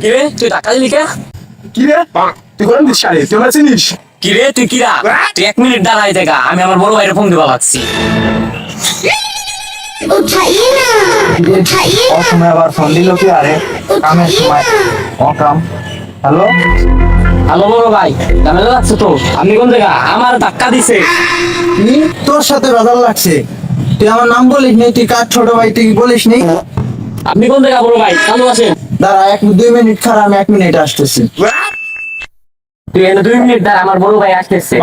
কিরে তুই টাকা দিলি কে? কিরে তুই গরম দিস কারে? তুই আমার চিনিস? কিরে তুই কিরা? তুই 1 মিনিট দাঁড়াই দেখা, আমি আমার বড় ভাইয়ের ফোন দিবা লাগছি। उठाइए ना उठाइए ना অসময় আবার ফোন দিল কি? আরে কামের সময় অকাম। হ্যালো হ্যালো বড় ভাই, ঝামেলা লাগছে তো? আপনি কোন জায়গা? আমার ধাক্কা দিছে। কি তোর সাথে বাজার লাগছে? তুই আমার নাম বলিস নি? তুই কার ছোট ভাই তুই বলিস নি? আপনি কোন জায়গা বড় ভাই? চালু আছেন? দাঁড়া 2 মিনিট খারাপ, আমি 1 মিনিট আসতেছি। তুই এনে 2 মিনিট দাঁড়া, আমার বড় ভাই আসতেছে।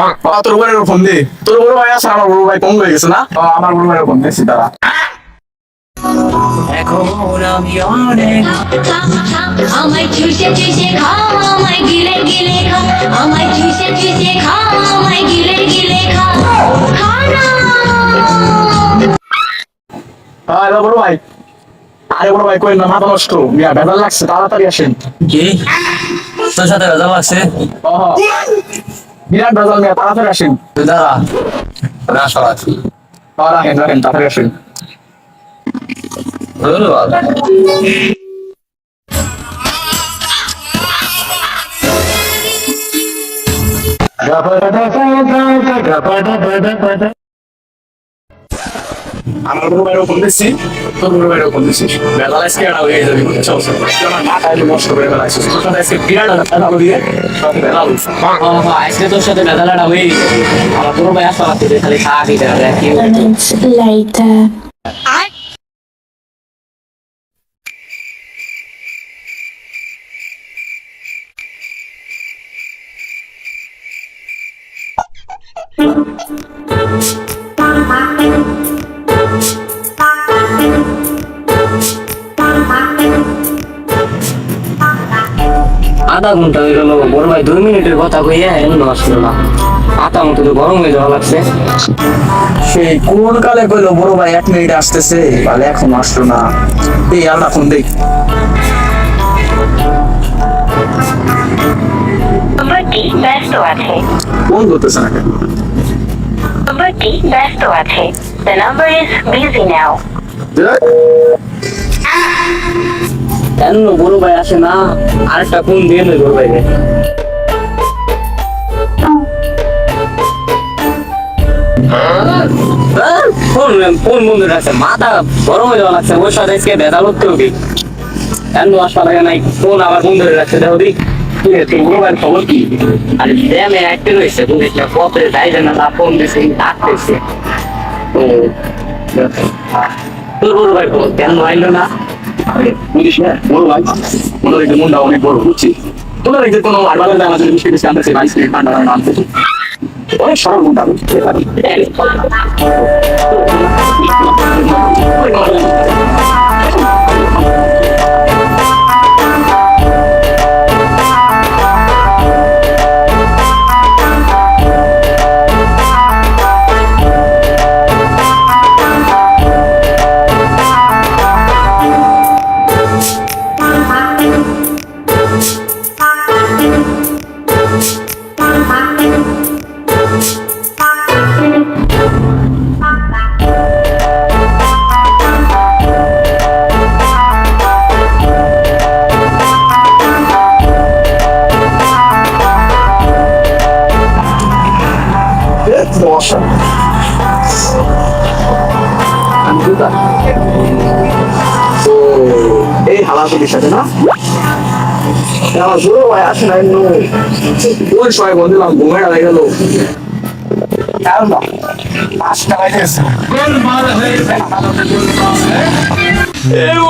তোর বড় ফোন দে। তোর বড় ভাই আছে, আমার বড় ভাই কম হয়ে গেছে না? আমার বড় ভাইয়ের ফোন দিছি, দাঁড়া। এখন আমি অনেক আমায় চুষে চুষে খাও আমায় গিলে গিলে খাও আমায় চুষে চুষে খাও আমায় গিলে গিলে খাও খানা হ্যালো বড় ভাই। আরে বড় ভাই কই না, মাথা নষ্ট মিয়া, বেজার লাগছে, তাড়াতাড়ি আসেন। কি তোর সাথে রাজা লাগছে? বিরাট বেজাল মিয়া, তাড়াতাড়ি আসেন। তুই দাঁড়া, না সরাচ্ছি। রাখেন রাখেন, তাড়াতাড়ি আসেন। আমার বড় ভাইয়ের ফোন দিচ্ছি, তোর বড় ভাইয়ের ফোন দিচ্ছিস, বেজাল আজকে এটা হয়ে যাবে বুঝছো? তুই আমার মাথায় নষ্ট করে ফেলাইছিস, তোর সাথে আজকে বিরাট বেজাল দিয়ে বেজাল হইছে। আজকে তোর সাথে বেদালাটা হয়ে আমার বড় ভাই আসা লাগছে, খালি খাওয়া কি minutes later আধা ঘন্টা হয়ে গেল, বড় ভাই 2 মিনিটের কথা কইয়া এমন আসলো না। আটা মতো তো গরম হয়ে যাওয়া লাগছে। সেই কোন কালে কইলো বড় ভাই 1 মিনিট আসতেছে, তাহলে এখন আসলো না। এই আল্লাহ ফোন দেখ। নম্বরটি ব্যস্ত আছে। ফোন করতেছে না কেন? নম্বরটি ব্যস্ত আছে। The number is busy now. কেন বড় ভাই আসে না? আরেকটা ফোন দিয়ে নই বড় ভাইকে। ফোন ফোন বন্ধ রাখছে, মাথা গরম হয়ে যাওয়া লাগছে। ওর সাথে আজকে বেদাল হতে হবে। কেন আসা লাগে নাই? ফোন আবার বন্ধ হয়ে রাখছে, দেখো দিক। তুই বড় ভাইয়ের খবর কি? আরে ড্যামে অ্যাক্টিভ হয়েছে, তুমি পথে যাই জানা না, ফোন দিয়েছে ডাকতেছে। তোর বড় ভাই খবর কেন আইলো না? বুঝিস না বড় ভাই, মনে হয় মনটা অনেক বড়, বুঝছি। তোরা দেখতে কোনো আড়বালের দাম আছে, বিস্কিট আনতেছে, বাইশ মিনিট ঠান্ডা আনতেছে, অনেক সরল মনটা, বুঝতে পারি। মশা তো এই হালাতুলির সাথে না আমার বড় ভাই আসে না, ওই সময় বলছিলাম ঘুমের আড়াই গেল।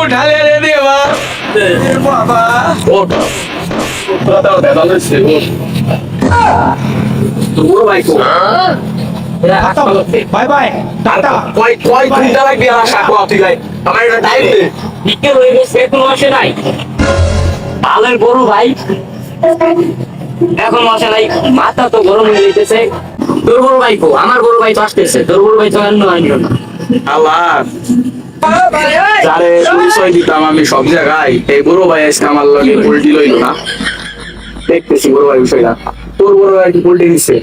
উঠালে রে দেবা বাবা বড় ভাই তো বাই বাই টাটা। কয় কয় ঘন্টা লাগবে আর আসা কোয়াতে যাই? আমার এটা টাইম দে। বিকেল হয়ে গেছে, এখনো আসে নাই। পালের বড় ভাই এখন আসে নাই, মাথা তো গরম হয়ে যেতেছে। তোর বড় ভাই কো? আমার বড় ভাই তো আসতেছে, তোর বড় ভাই তো এমন আইলো না। আল্লাহ যারে পরিচয় দিতাম আমি সব জায়গায়, এই বড় ভাই আজকে আমার লগে পোল্ট্রি লইল না। দেখতেছি বড় ভাই বিষয়টা, তোর বড় ভাই কি পোল্ট্রি দিচ্ছে?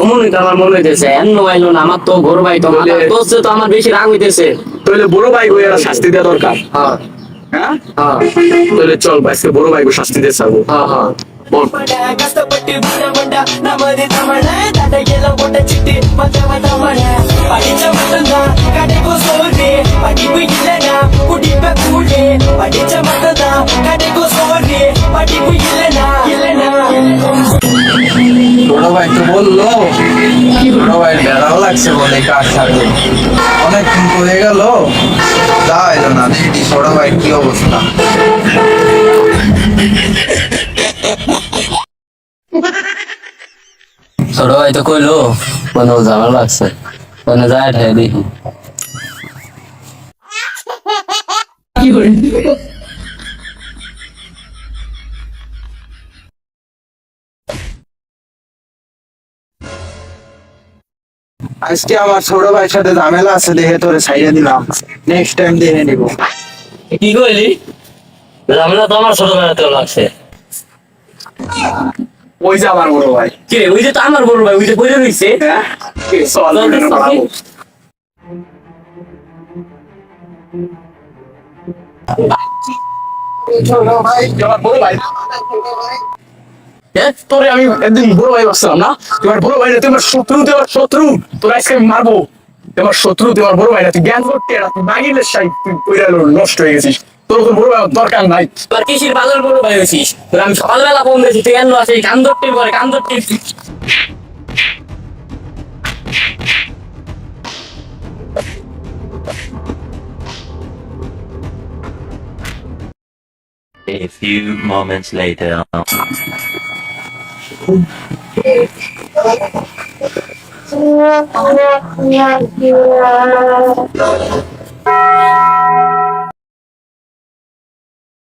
অমনই তো আমার মনে হইতেছে, এমন আইলো না। আমার তো বড় ভাই তো তোর তো আমার বেশি রাগ হইতেছে। তাহলে বড় ভাই হয়ে শাস্তি দেওয়া দরকার। হ্যাঁ হ্যাঁ তাহলে চল আজকে বড় ভাইকে শাস্তি দিয়ে ছাড়বো হ্যাঁ হ্যাঁ বল கஷ்டப்பட்டு வீரமண்ட நமது தமிழ தடையில போட்ட சிட்டு மத்தவ தமிழ படிச்ச மட்டும்தான் கடைக்கும் சோறு படிப்பு இல்லனா குடிப்ப கூடு படிச்ச மட்டும்தான் கடைக்கும் சோறு படிப்பு இல்லனா ছোট ভাই তো বললো ছোট ভাই বেড়াও লাগছে বলে কাজ থাকবে অনেকক্ষণ তো হয়ে গেল যা এলো না দেখি ছোট ভাই কি অবস্থা ছোট ভাই তো কইলো কোনো ঝামেলা লাগছে কোনো যায় ঠাই দেখি আজকে আমার ছোট ভাইয়ের সাথে ঝামেলা আছে দেখে তোরে ছাইড়ে দিলাম নেক্সট টাইম দেখে নিব কি কইলি ঝামেলা তো আমার ছোটবেলাতেও লাগছে ওই যে আমার বড় ভাই কে ওই যে তো আমার বড় ভাই ওই যে বইরে রইছে হ্যাঁ চল ভিডিওটা বানাবো আমার বড় ভাই তোরে আমি একদিন বড় ভাই ভাবছিলাম না তোমার বড় ভাই না তোমার শত্রু তোর আজকে আমি মারবো তোমার শত্রু তোমার বড় ভাই না তুই জ্ঞান করতে না তুই বাগিলের সাই তুই কইরা নষ্ট হয়ে গেছিস তোর তো বড় ভাই দরকার নাই তোর কিসির বাদল বড় ভাই হইছিস তোর আমি সকালবেলা ফোন দিয়েছি তুই কেন আসিস কান ধরতে পরে কান ধরতে A few moments later.